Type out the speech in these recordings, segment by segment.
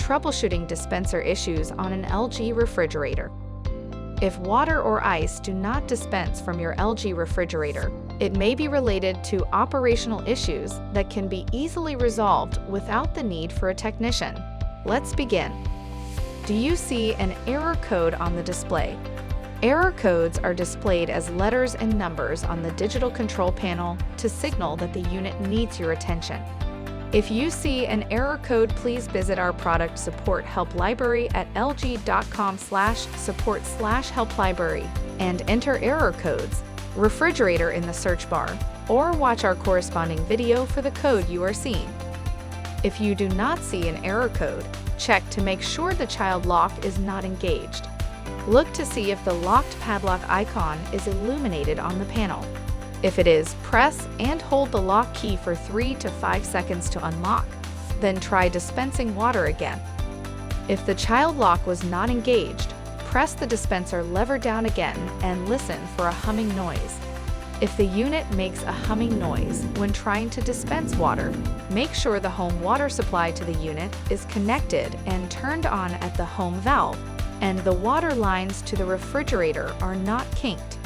troubleshooting dispenser issues on an LG refrigerator. If water or ice do not dispense from your LG refrigerator, it may be related to operational issues that can be easily resolved without the need for a technician. Let's begin. Do you see an error code on the display? Error codes are displayed as letters and numbers on the digital control panel to signal that the unit needs your attention. If you see an error code, please visit our product support help library at lg.com/support/help-library and enter error codes, refrigerator in the search bar, or watch our corresponding video for the code you are seeing. If you do not see an error code, check to make sure the child lock is not engaged. Look to see if the locked padlock icon is illuminated on the panel. If it is, press and hold the lock key for 3 to 5 seconds to unlock. Then try dispensing water again. If the child lock was not engaged, press the dispenser lever down again and listen for a humming noise. If the unit makes a humming noise when trying to dispense water, make sure the home water supply to the unit is connected and turned on at the home valve, and the water lines to the refrigerator are not kinked.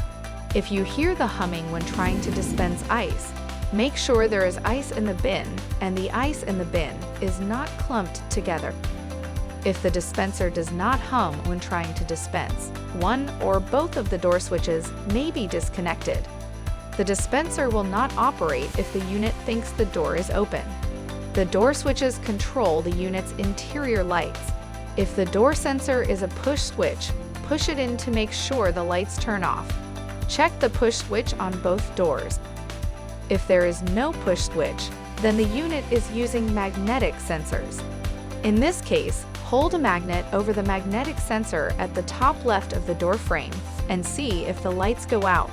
If you hear the humming when trying to dispense ice, make sure there is ice in the bin and the ice in the bin is not clumped together. If the dispenser does not hum when trying to dispense, one or both of the door switches may be disconnected. The dispenser will not operate if the unit thinks the door is open. The door switches control the unit's interior lights. If the door sensor is a push switch, push it in to make sure the lights turn off. Check the push switch on both doors. If there is no push switch, then the unit is using magnetic sensors. In this case, hold a magnet over the magnetic sensor at the top left of the door frame and see if the lights go out.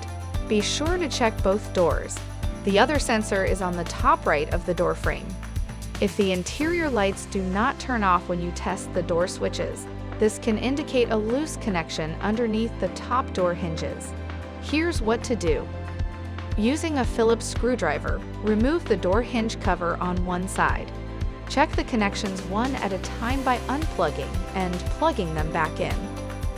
Be sure to check both doors. The other sensor is on the top right of the door frame. If the interior lights do not turn off when you test the door switches, this can indicate a loose connection underneath the top door hinges. Here's what to do. Using a Phillips screwdriver, remove the door hinge cover on one side. Check the connections one at a time by unplugging and plugging them back in.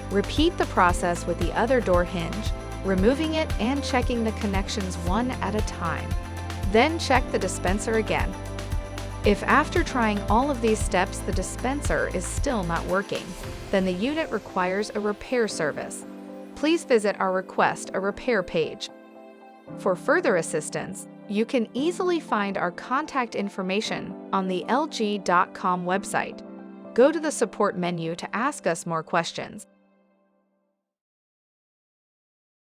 Repeat the process with the other door hinge, removing it and checking the connections one at a time. Then check the dispenser again. If after trying all of these steps the dispenser is still not working, then the unit requires a repair service. Please visit our Request a Repair page. For further assistance, you can easily find our contact information on the lg.com website. Go to the support menu to ask us more questions.